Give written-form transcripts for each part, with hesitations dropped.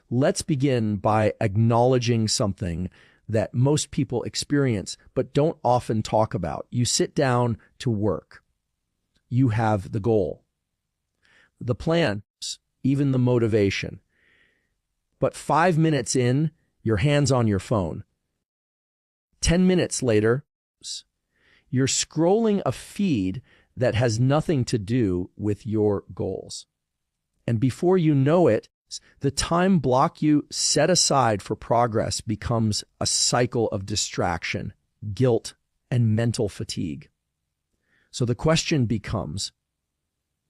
Let's begin by acknowledging something that most people experience but don't often talk about. You sit down to work. You have the goal, the plan, even the motivation. But 5 minutes in, your hand's on your phone. 10 minutes later, you're scrolling a feed that has nothing to do with your goals. And before you know it, the time block you set aside for progress becomes a cycle of distraction, guilt, and mental fatigue. So the question becomes,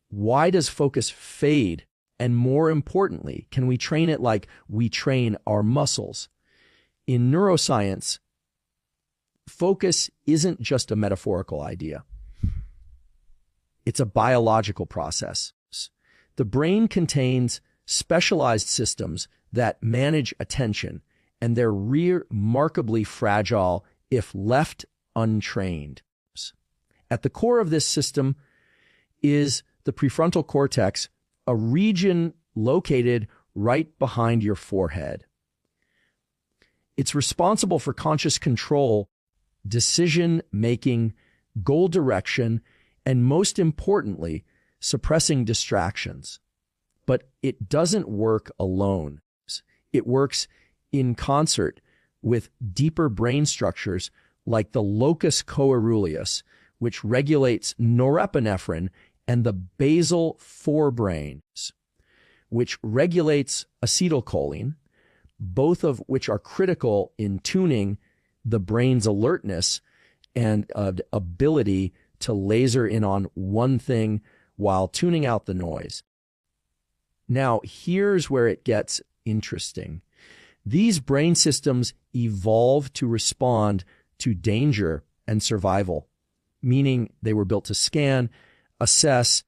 why does focus fade? And more importantly, can we train it like we train our muscles? In neuroscience, focus isn't just a metaphorical idea. It's a biological process. The brain contains specialized systems that manage attention, and they're remarkably fragile if left untrained. At the core of this system is the prefrontal cortex, a region located right behind your forehead. It's responsible for conscious control, decision-making, goal direction, and most importantly, suppressing distractions. But it doesn't work alone. It works in concert with deeper brain structures like the locus coeruleus, which regulates norepinephrine, and the basal forebrain, which regulates acetylcholine, both of which are critical in tuning the brain's alertness and ability to laser in on one thing while tuning out the noise. Now, here's where it gets interesting. These brain systems evolved to respond to danger and survival, meaning they were built to scan, assess,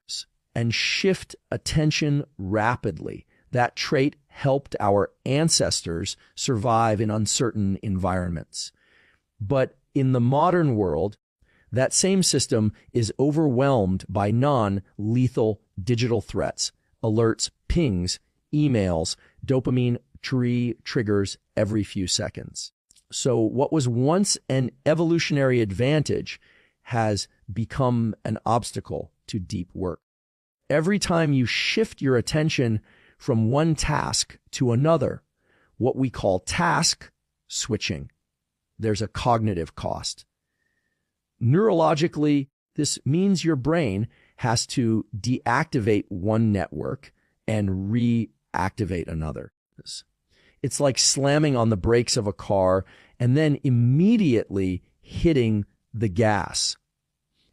and shift attention rapidly. That trait helped our ancestors survive in uncertain environments. But in the modern world, that same system is overwhelmed by non-lethal digital threats, alerts, pings, emails, dopamine triggers every few seconds. So what was once an evolutionary advantage has become an obstacle to deep work. Every time you shift your attention from one task to another, what we call task switching, there's a cognitive cost. Neurologically, this means your brain has to deactivate one network and reactivate another. It's like slamming on the brakes of a car and then immediately hitting the gas.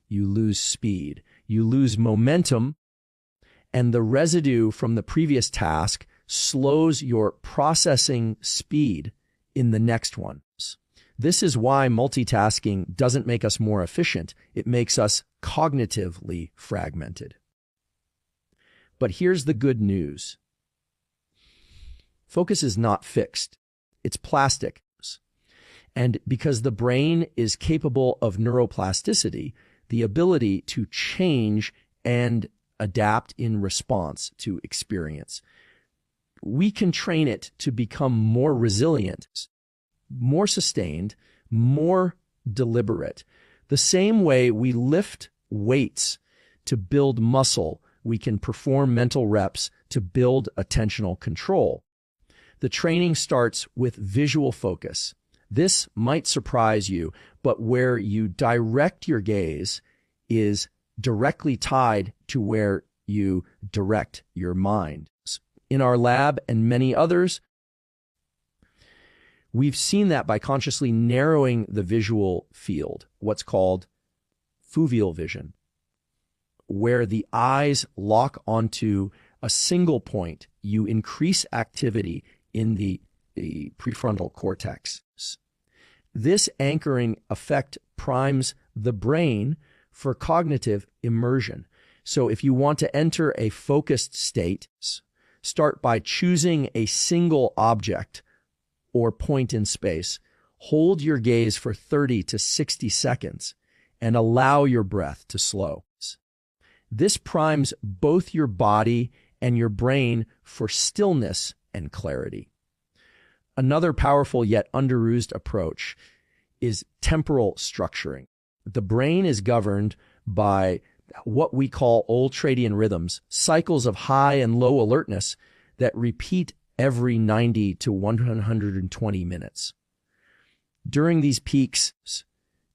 You lose speed, you lose momentum, and the residue from the previous task slows your processing speed in the next one. This is why multitasking doesn't make us more efficient. It makes us cognitively fragmented. But here's the good news. Focus is not fixed. It's plastic. And because the brain is capable of neuroplasticity, the ability to change and adapt in response to experience, we can train it to become more resilient, more sustained, more deliberate. The same way we lift weights to build muscle, we can perform mental reps to build attentional control. The training starts with visual focus. This might surprise you, but where you direct your gaze is directly tied to where you direct your mind. In our lab and many others, we've seen that by consciously narrowing the visual field, what's called foveal vision, where the eyes lock onto a single point, you increase activity in the prefrontal cortex. This anchoring effect primes the brain for cognitive immersion. So if you want to enter a focused state, start by choosing a single object or point in space. Hold your gaze for 30 to 60 seconds and allow your breath to slow. This primes both your body and your brain for stillness and clarity. Another powerful yet underused approach is temporal structuring. The brain is governed by what we call ultradian rhythms, cycles of high and low alertness that repeat every 90 to 120 minutes. During these peaks,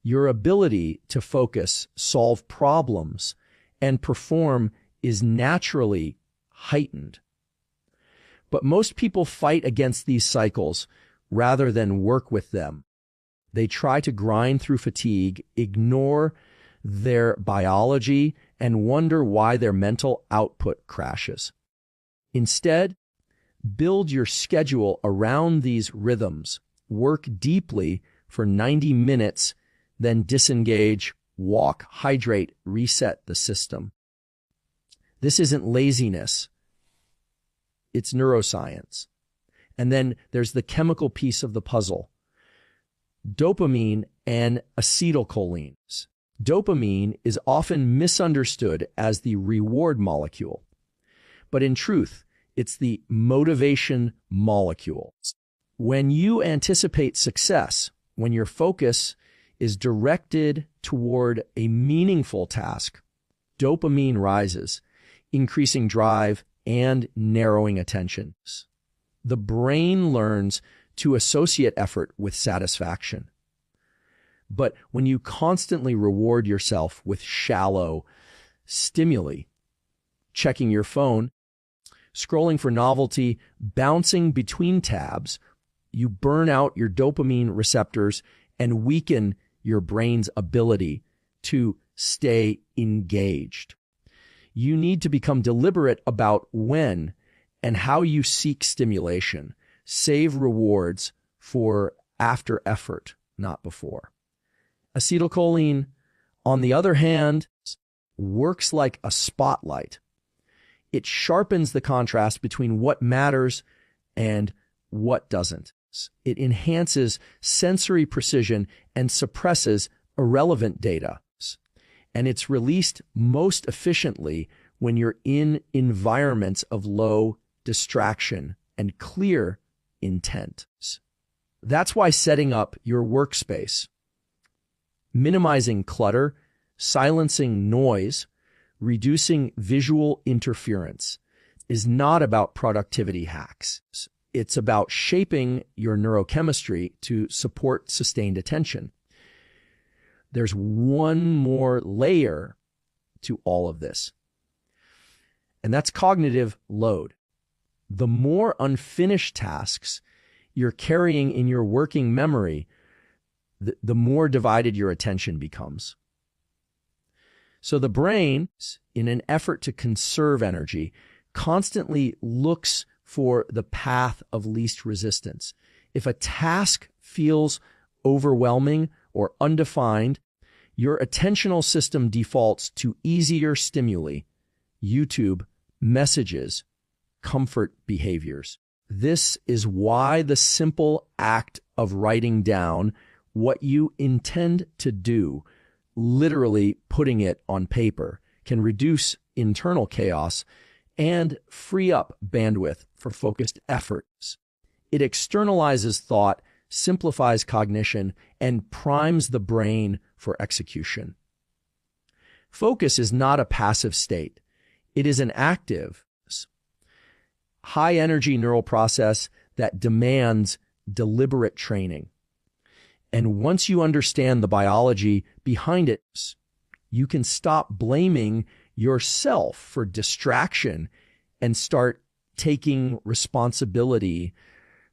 your ability to focus, solve problems, and perform is naturally heightened. But most people fight against these cycles rather than work with them. They try to grind through fatigue, ignore their biology, and wonder why their mental output crashes. Instead, build your schedule around these rhythms. Work deeply for 90 minutes, then disengage, walk, hydrate, reset the system. This isn't laziness. It's neuroscience. And then there's the chemical piece of the puzzle. Dopamine and acetylcholines. Dopamine is often misunderstood as the reward molecule, but in truth, it's the motivation molecule. When you anticipate success, when your focus is directed toward a meaningful task, dopamine rises, increasing drive and narrowing attention. The brain learns to associate effort with satisfaction. But when you constantly reward yourself with shallow stimuli, checking your phone, scrolling for novelty, bouncing between tabs, you burn out your dopamine receptors and weaken your brain's ability to stay engaged. You need to become deliberate about when and how you seek stimulation. Save rewards for after effort, not before. Acetylcholine, on the other hand, works like a spotlight. It sharpens the contrast between what matters and what doesn't. It enhances sensory precision and suppresses irrelevant data. And it's released most efficiently when you're in environments of low distraction and clear intent. That's why setting up your workspace, minimizing clutter, silencing noise, reducing visual interference is not about productivity hacks. It's about shaping your neurochemistry to support sustained attention. There's one more layer to all of this, and that's cognitive load. The more unfinished tasks you're carrying in your working memory, the more divided your attention becomes. So the brain, in an effort to conserve energy, constantly looks for the path of least resistance. If a task feels overwhelming or undefined, your attentional system defaults to easier stimuli, YouTube, messages, comfort behaviors. This is why the simple act of writing down what you intend to do, literally putting it on paper, can reduce internal chaos and free up bandwidth for focused efforts. It externalizes thought, simplifies cognition, and primes the brain for execution. Focus is not a passive state. It is an active, high-energy neural process that demands deliberate training. And once you understand the biology behind it, you can stop blaming yourself for distraction and start taking responsibility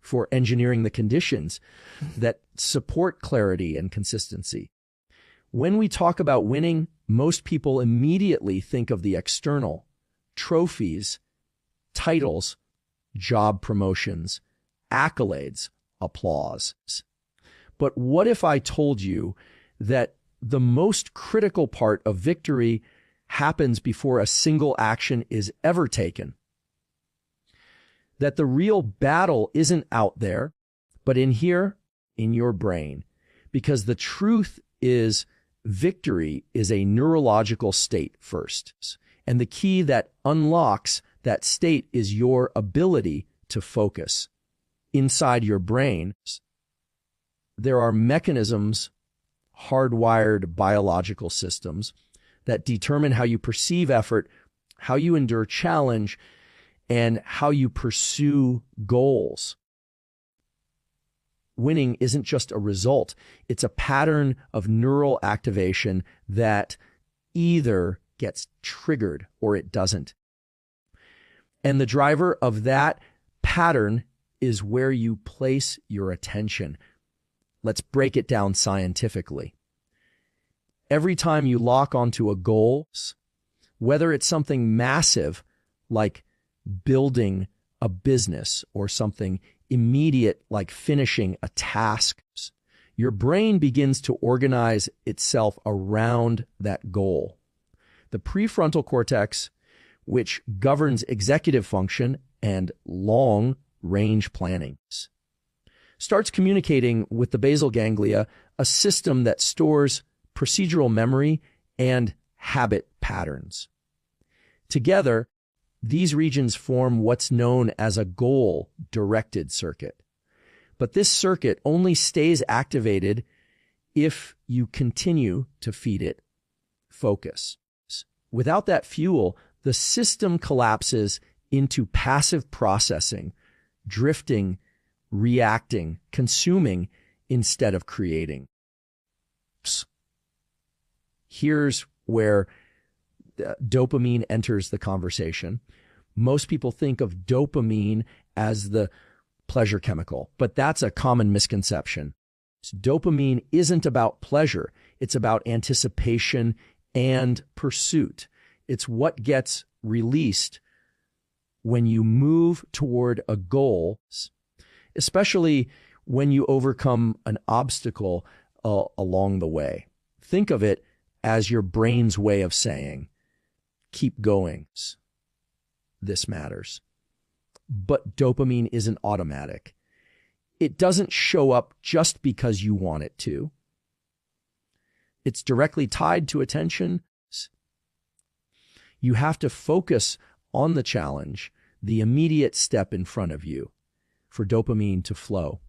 for engineering the conditions that support clarity and consistency. When we talk about winning, most people immediately think of the external: trophies, titles, job promotions, accolades, applause. But what if I told you that the most critical part of victory happens before a single action is ever taken? That the real battle isn't out there, but in here, in your brain. Because the truth is, victory is a neurological state first. And the key that unlocks that state is your ability to focus. Inside your brain, there are mechanisms, hardwired biological systems, that determine how you perceive effort, how you endure challenge, and how you pursue goals. Winning isn't just a result. It's a pattern of neural activation that either gets triggered or it doesn't. And the driver of that pattern is where you place your attention. Let's break it down scientifically. Every time you lock onto a goal, whether it's something massive like building a business or something immediate like finishing a task, your brain begins to organize itself around that goal. The prefrontal cortex, which governs executive function and long-range planning, starts communicating with the basal ganglia, a system that stores procedural memory and habit patterns. Together, these regions form what's known as a goal-directed circuit. But this circuit only stays activated if you continue to feed it focus. Without that fuel, the system collapses into passive processing, drifting, reacting, consuming instead of creating. Here's where dopamine enters the conversation. Most people think of dopamine as the pleasure chemical, but that's a common misconception. Dopamine isn't about pleasure. It's about anticipation and pursuit. It's what gets released when you move toward a goal, especially when you overcome an obstacle along the way. Think of it as your brain's way of saying, keep going. This matters. But dopamine isn't automatic. It doesn't show up just because you want it to. It's directly tied to attention. You have to focus on the challenge, the immediate step in front of you, for dopamine to flow.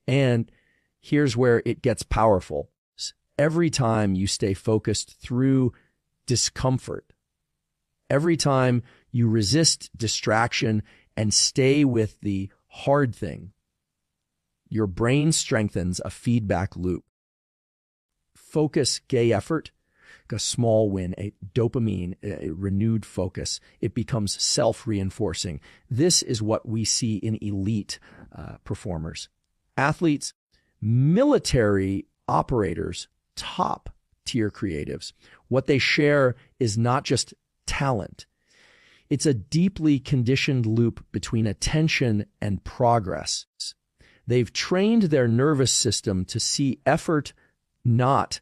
And here's where it gets powerful. Every time you stay focused through discomfort, every time you resist distraction and stay with the hard thing, your brain strengthens a feedback loop. Focus, gay effort, a small win, a dopamine, a renewed focus. It becomes self-reinforcing. This is what we see in elite performers. Athletes, military operators, top-tier creatives. What they share is not just talent. It's a deeply conditioned loop between attention and progress. They've trained their nervous system to see effort not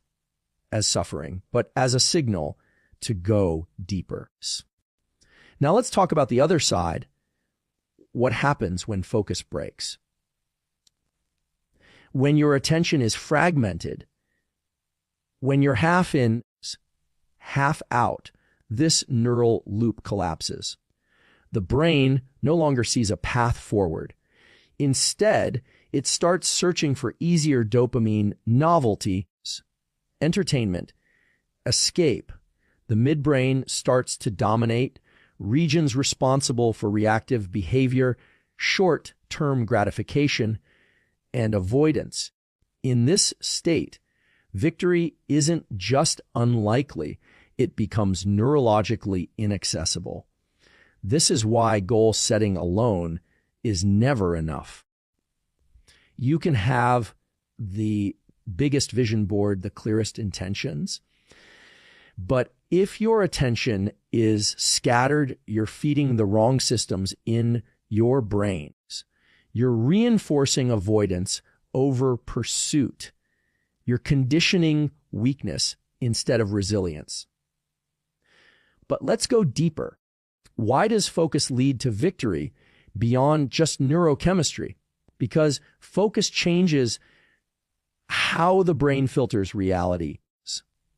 as suffering, but as a signal to go deeper. Now let's talk about the other side. What happens when focus breaks? When your attention is fragmented, when you're half in, half out, this neural loop collapses. The brain no longer sees a path forward. Instead, it starts searching for easier dopamine novelty, entertainment, escape. The midbrain starts to dominate, regions responsible for reactive behavior, short-term gratification, and avoidance. In this state, victory isn't just unlikely, it becomes neurologically inaccessible. This is why goal setting alone is never enough. You can have the biggest vision board, the clearest intentions, but if your attention is scattered, you're feeding the wrong systems in your brains. You're reinforcing avoidance over pursuit. You're conditioning weakness instead of resilience. But let's go deeper. Why does focus lead to victory beyond just neurochemistry? Because focus changes how the brain filters reality.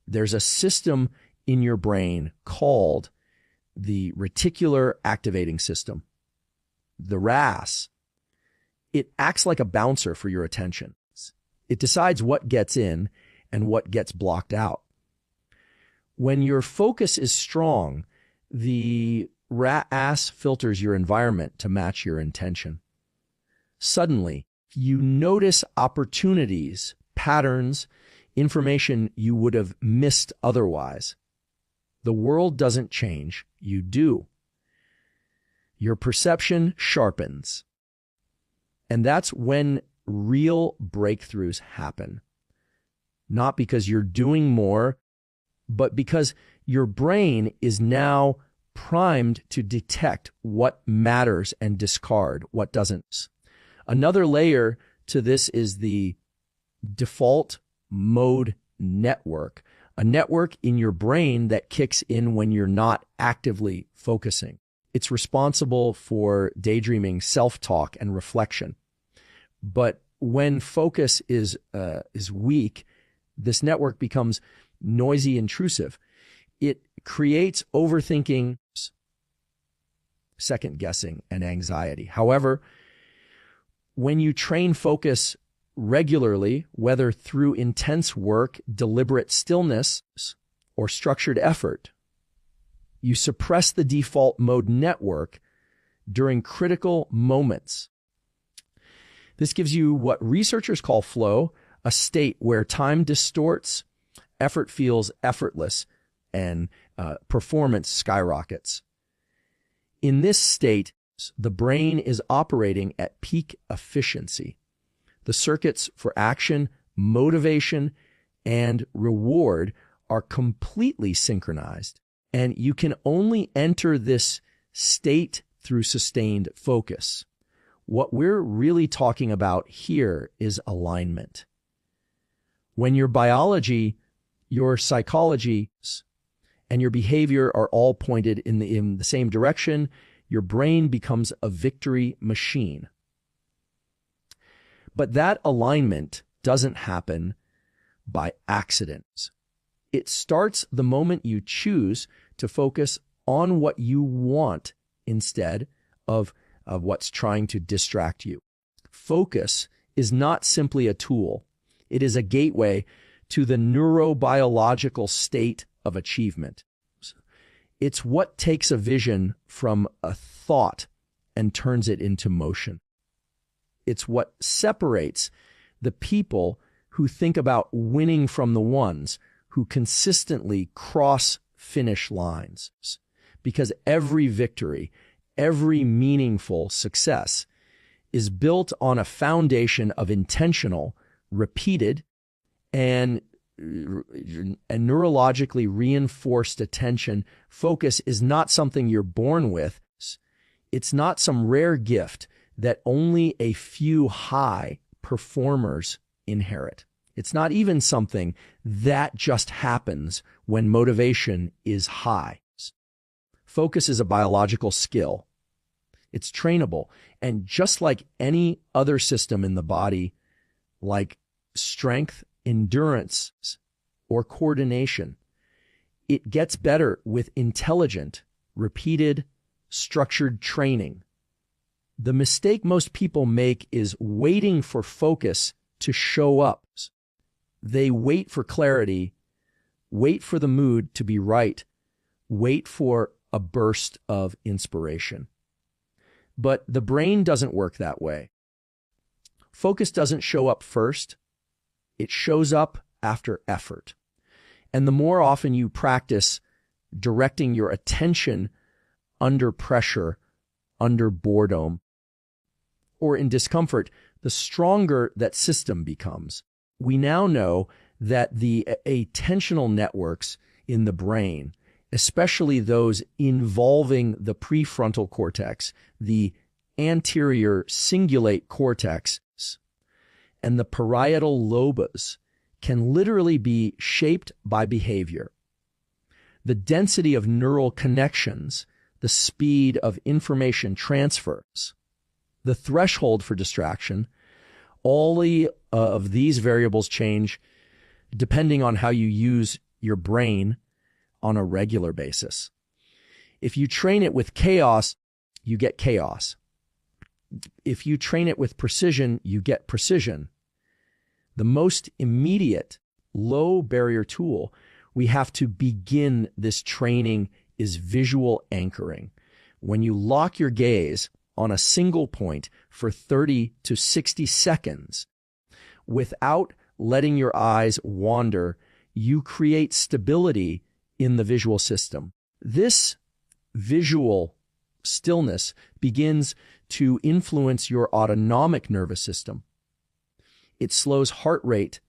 There's a system in your brain called the reticular activating system. the RAS, it acts like a bouncer for your attention. It decides what gets in and what gets blocked out. When your focus is strong, the RAS filters your environment to match your intention. Suddenly, you notice opportunities, patterns, information you would have missed otherwise. The world doesn't change, you do. Your perception sharpens. And that's when real breakthroughs happen. Not because you're doing more, but because your brain is now primed to detect what matters and discard what doesn't. Another layer to this is the default mode network, a network in your brain that kicks in when you're not actively focusing. It's responsible for daydreaming, self-talk, and reflection. But when focus is weak, this network becomes noisy, intrusive. It creates overthinking, second guessing, and anxiety. However, when you train focus regularly, whether through intense work, deliberate stillness, or structured effort, you suppress the default mode network during critical moments. This gives you what researchers call flow, a state where time distorts, effort feels effortless, and performance skyrockets. In this state, the brain is operating at peak efficiency. The circuits for action, motivation, and reward are completely synchronized, and you can only enter this state through sustained focus. What we're really talking about here is alignment. When your biology, your psychology, and your behavior are all pointed in the same direction, your brain becomes a victory machine. But that alignment doesn't happen by accident. It starts the moment you choose to focus on what you want instead of what's trying to distract you. Focus is not simply a tool. It is a gateway to the neurobiological state of achievement. It's what takes a vision from a thought and turns it into motion. It's what separates the people who think about winning from the ones who consistently cross finish lines. Because every victory, every meaningful success is built on a foundation of intentional, repeated, and neurologically reinforced attention. Focus is not something you're born with. It's not some rare gift that only a few high performers inherit. It's not even something that just happens when motivation is high. Focus is a biological skill. It's trainable. And just like any other system in the body, like strength, endurance, or coordination, it gets better with intelligent, repeated, structured training. The mistake most people make is waiting for focus to show up. They wait for clarity, wait for the mood to be right, wait for a burst of inspiration. But the brain doesn't work that way. Focus doesn't show up first. It shows up after effort. And the more often you practice directing your attention under pressure, under boredom, or in discomfort, the stronger that system becomes. We now know that the attentional networks in the brain, especially those involving the prefrontal cortex, the anterior cingulate cortex, and the parietal lobes, can literally be shaped by behavior. The density of neural connections, the speed of information transfers, the threshold for distraction, all of these variables change depending on how you use your brain on a regular basis. If you train it with chaos, you get chaos. If you train it with precision, you get precision. The most immediate, low barrier tool we have to begin this training is visual anchoring. When you lock your gaze on a single point for 30 to 60 seconds without letting your eyes wander, you create stability in the visual system. This visual stillness begins to influence your autonomic nervous system. It slows heart rate,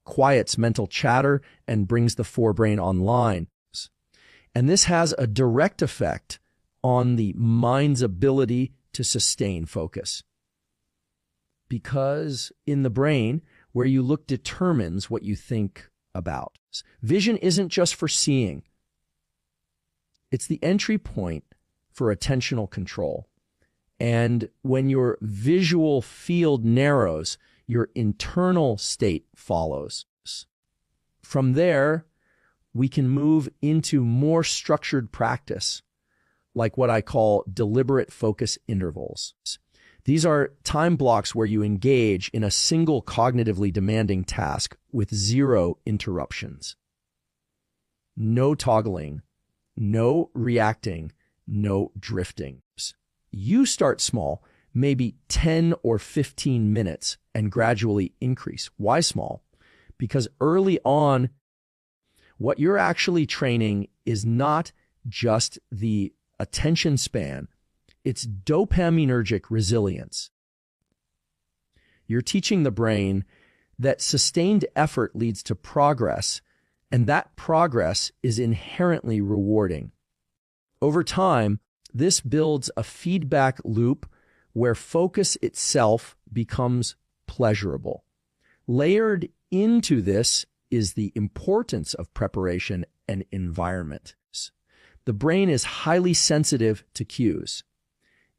quiets mental chatter, and brings the forebrain online. And this has a direct effect on the mind's ability to sustain focus. Because in the brain, where you look determines what you think about. Vision isn't just for seeing. It's the entry point for attentional control. And when your visual field narrows, your internal state follows. From there, we can move into more structured practice, like what I call deliberate focus intervals. These are time blocks where you engage in a single cognitively demanding task with zero interruptions. No toggling, no reacting, no drifting. You start small, maybe 10 or 15 minutes, and gradually increase. Why small? Because early on, what you're actually training is not just the attention span, it's dopaminergic resilience. You're teaching the brain that sustained effort leads to progress, and that progress is inherently rewarding. Over time, this builds a feedback loop where focus itself becomes pleasurable. Layered into this is the importance of preparation and environment. The brain is highly sensitive to cues.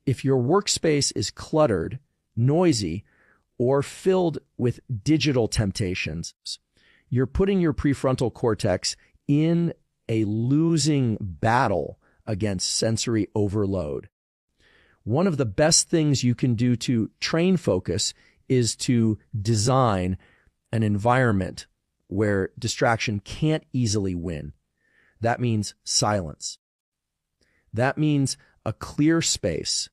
If your workspace is cluttered, noisy, or filled with digital temptations, you're putting your prefrontal cortex in a losing battle against sensory overload. One of the best things you can do to train focus is to design an environment where distraction can't easily win. That means silence. That means a clear space.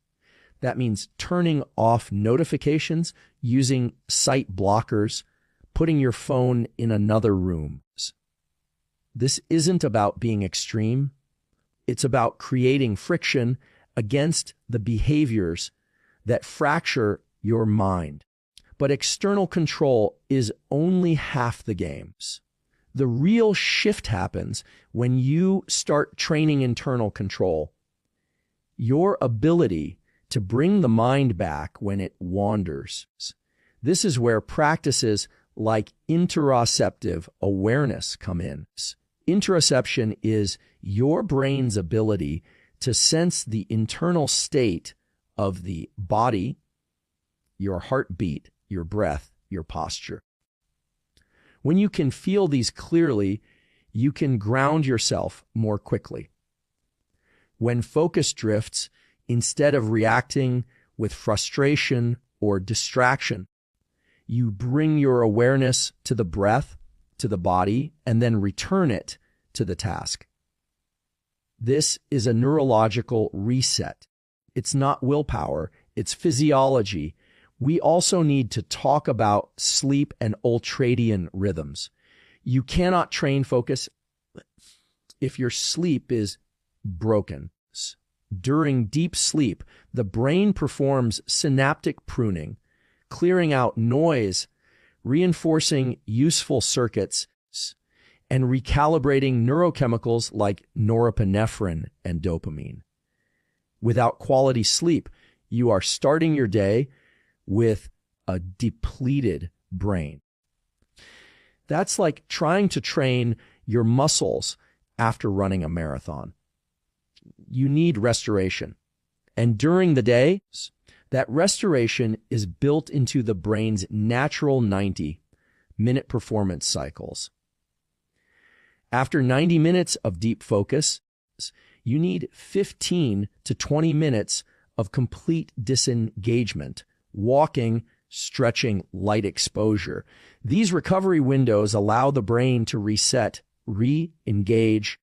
That means turning off notifications, using sight blockers, putting your phone in another room. This isn't about being extreme. It's about creating friction against the behaviors that fracture your mind. But external control is only half the game. The real shift happens when you start training internal control. Your ability to bring the mind back when it wanders. This is where practices like interoceptive awareness come in. Interoception is your brain's ability to sense the internal state of the body, your heartbeat, your breath, your posture. When you can feel these clearly, you can ground yourself more quickly. When focus drifts, instead of reacting with frustration or distraction, you bring your awareness to the breath, to the body, and then return it to the task. This is a neurological reset. It's not willpower, it's physiology. We also need to talk about sleep and ultradian rhythms. You cannot train focus if your sleep is broken. During deep sleep, the brain performs synaptic pruning, clearing out noise, reinforcing useful circuits, and recalibrating neurochemicals like norepinephrine and dopamine. Without quality sleep, you are starting your day with a depleted brain. That's like trying to train your muscles after running a marathon. You need restoration. And during the day, that restoration is built into the brain's natural 90-minute performance cycles. After 90 minutes of deep focus, you need 15 to 20 minutes of complete disengagement, walking, stretching, light exposure. These recovery windows allow the brain to reset, re-engage,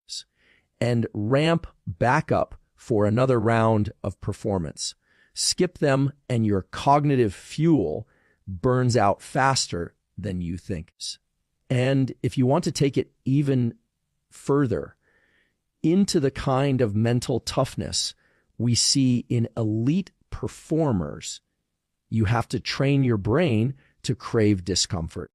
and ramp back up for another round of performance. Skip them and your cognitive fuel burns out faster than you think. And if you want to take it even further into the kind of mental toughness we see in elite performers, you have to train your brain to crave discomfort.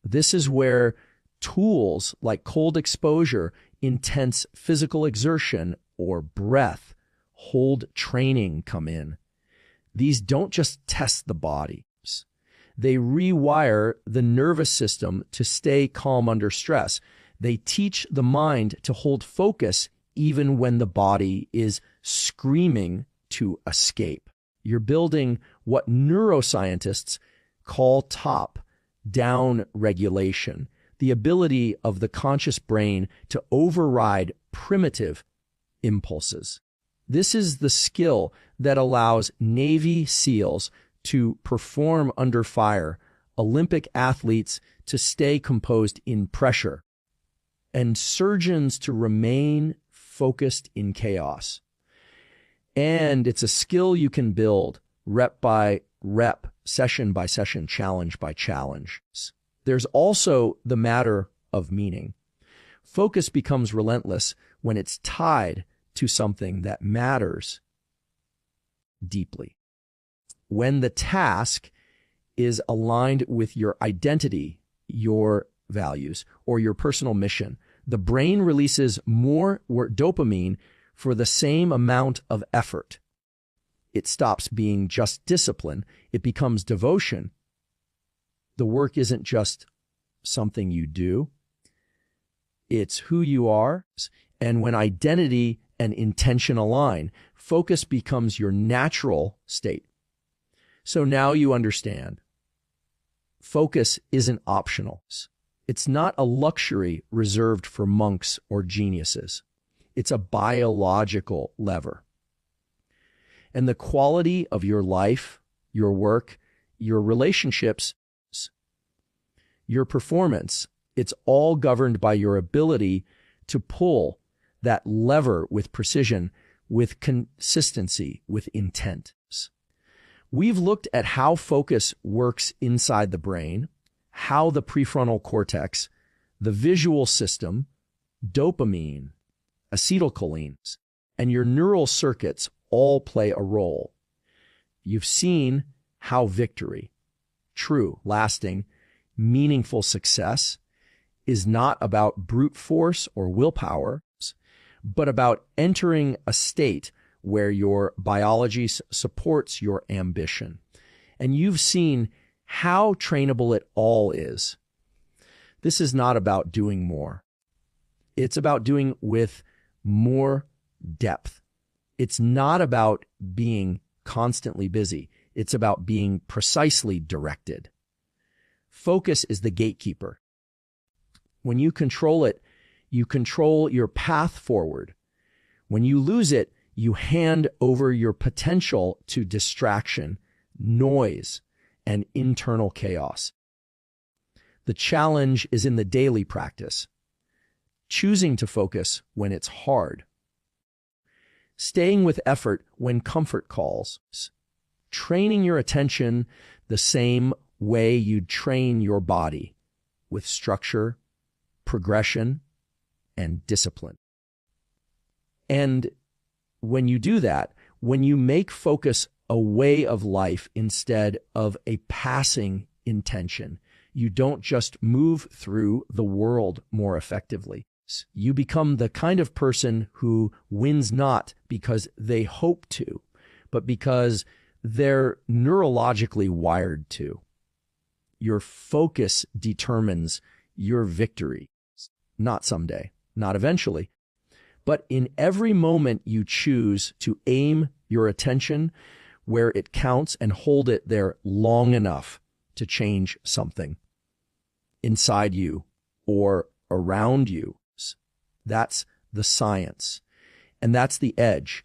This is where tools like cold exposure, intense physical exertion, or breath hold training come in. These don't just test the body. They rewire the nervous system to stay calm under stress. They teach the mind to hold focus even when the body is screaming to escape. You're building what neuroscientists call top-down regulation, the ability of the conscious brain to override primitive impulses. This is the skill that allows Navy SEALs to perform under fire, Olympic athletes to stay composed in pressure, and surgeons to remain focused in chaos. And it's a skill you can build rep by rep, session by session, challenge by challenge. There's also the matter of meaning. Focus becomes relentless when it's tied to something that matters deeply. When the task is aligned with your identity, your values, or your personal mission, the brain releases more dopamine for the same amount of effort. It stops being just discipline. It becomes devotion. The work isn't just something you do. It's who you are. And when identity and intention align, focus becomes your natural state. So now you understand. Focus isn't optional. It's not a luxury reserved for monks or geniuses. It's a biological lever. And the quality of your life, your work, your relationships, your performance, it's all governed by your ability to pull that lever with precision, with consistency, with intent. We've looked at how focus works inside the brain, how the prefrontal cortex, the visual system, dopamine, acetylcholine, and your neural circuits all play a role. You've seen how victory, true, lasting, meaningful success, is not about brute force or willpower, but about entering a state where your biology supports your ambition. And you've seen how trainable it all is. This is not about doing more. It's about doing with more depth. It's not about being constantly busy. It's about being precisely directed. Focus is the gatekeeper. When you control it, you control your path forward. When you lose it, you hand over your potential to distraction, noise, and internal chaos. The challenge is in the daily practice, choosing to focus when it's hard, staying with effort when comfort calls, training your attention the same way you'd train your body, with structure, progression, and discipline. And when you do that, when you make focus a way of life instead of a passing intention, you don't just move through the world more effectively. You become the kind of person who wins not because they hope to, but because they're neurologically wired to. Your focus determines your victory, not someday, not eventually. But in every moment you choose to aim your attention where it counts and hold it there long enough to change something inside you or around you. That's the science. And that's the edge.